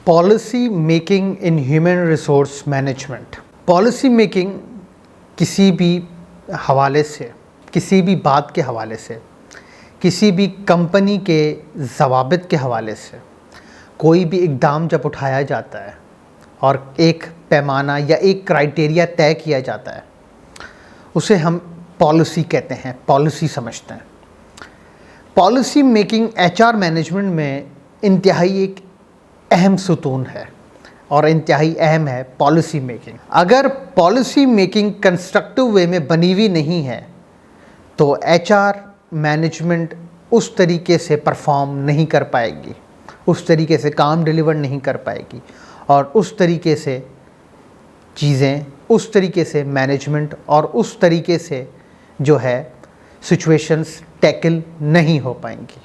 Policy making in human resource management. Policy making किसी भी हवाले से, किसी भी बात के हवाले से, किसी भी कंपनी के ज़वाबित के हवाले से कोई भी इक़दाम जब उठाया जाता है और एक पैमाना या एक क्राइटेरिया तय किया जाता है, उसे हम पॉलिसी कहते हैं, पॉलिसी समझते हैं। पॉलिसी मेकिंग एचआर मैनेजमेंट में इंतहाई एक अहम सुतून है और इंतहाई अहम है पॉलिसी मेकिंग। अगर पॉलिसी मेकिंग कंस्ट्रक्टिव वे में बनी हुई नहीं है तो एचआर मैनेजमेंट उस तरीके से परफॉर्म नहीं कर पाएगी, उस तरीके से काम डिलीवर नहीं कर पाएगी और उस तरीके से चीज़ें, उस तरीके से मैनेजमेंट और उस तरीके से जो है सिचुएशंस टैकल नहीं हो पाएंगी।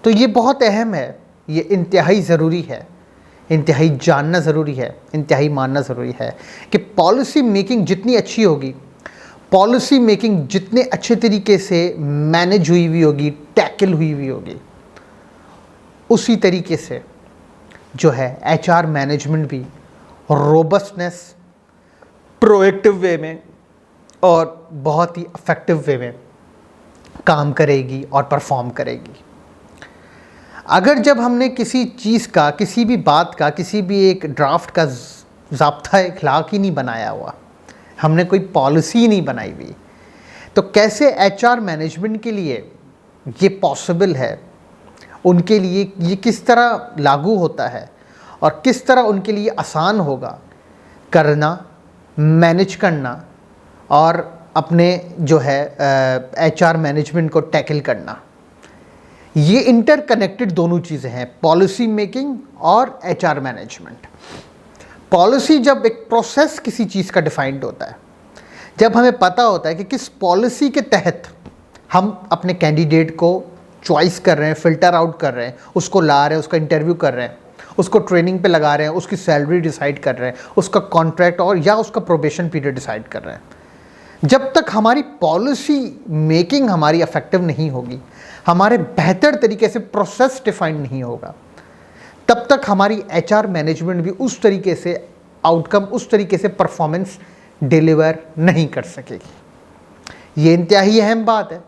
तो ये बहुत अहम है, ये इंतहाई ज़रूरी है, इंतहाई जानना ज़रूरी है, इंतहाई मानना ज़रूरी है कि पॉलिसी मेकिंग जितनी अच्छी होगी, पॉलिसी मेकिंग जितने अच्छे तरीके से मैनेज हुई हुई होगी, टैकल हुई हुई होगी, उसी तरीके से जो है एचआर मैनेजमेंट भी रोबस्टनेस, प्रोएक्टिव वे में और बहुत ही इफेक्टिव वे में काम करेगी और परफॉर्म करेगी। अगर जब हमने किसी चीज़ का, किसी भी बात का, किसी भी एक ड्राफ्ट का ज़ाब्ता इखलाक ही नहीं बनाया हुआ, हमने कोई पॉलिसी नहीं बनाई हुई, तो कैसे एचआर मैनेजमेंट के लिए ये पॉसिबल है, उनके लिए ये किस तरह लागू होता है और किस तरह उनके लिए आसान होगा करना, मैनेज करना और अपने जो है एचआर मैनेजमेंट को टैकल करना। ये इंटरकनेक्टेड दोनों चीज़ें हैं, पॉलिसी मेकिंग और एचआर मैनेजमेंट। पॉलिसी जब एक प्रोसेस किसी चीज़ का डिफाइंड होता है, जब हमें पता होता है कि किस पॉलिसी के तहत हम अपने कैंडिडेट को चॉइस कर रहे हैं, फ़िल्टर आउट कर रहे हैं, उसको ला रहे हैं, उसका इंटरव्यू कर रहे हैं, उसको ट्रेनिंग पे लगा रहे हैं, उसकी सैलरी डिसाइड कर रहे हैं, उसका कॉन्ट्रैक्ट और या उसका प्रोबेशन पीरियड डिसाइड कर रहे हैं। जब तक हमारी पॉलिसी मेकिंग हमारी इफेक्टिव नहीं होगी, हमारे बेहतर तरीके से प्रोसेस डिफाइंड नहीं होगा, तब तक हमारी एचआर मैनेजमेंट भी उस तरीके से आउटकम, उस तरीके से परफॉर्मेंस डिलीवर नहीं कर सकेगी। ये इंतहाई अहम बात है,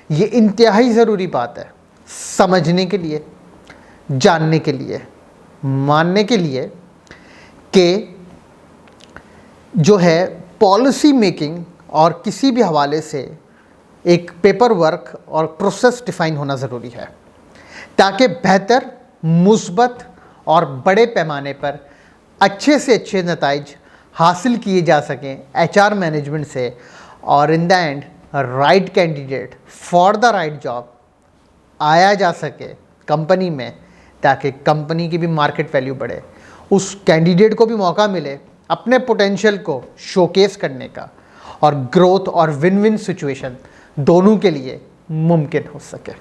ये इंतहाई ज़रूरी बात है समझने के लिए, जानने के लिए, मानने के लिए कि जो है पॉलिसी मेकिंग और किसी भी हवाले से एक पेपर वर्क और प्रोसेस डिफाइन होना ज़रूरी है ताकि बेहतर, मुस्बत और बड़े पैमाने पर अच्छे से अच्छे नताइज हासिल किए जा सकें एचआर मैनेजमेंट से और in the end right candidate for the right job आया जा सके कंपनी में, ताकि कंपनी की भी मार्केट वैल्यू बढ़े, उस कैंडिडेट को भी मौका मिले अपने पोटेंशियल को शोकेस करने का और ग्रोथ और विन विन सिचुएशन दोनों के लिए मुमकिन हो सके।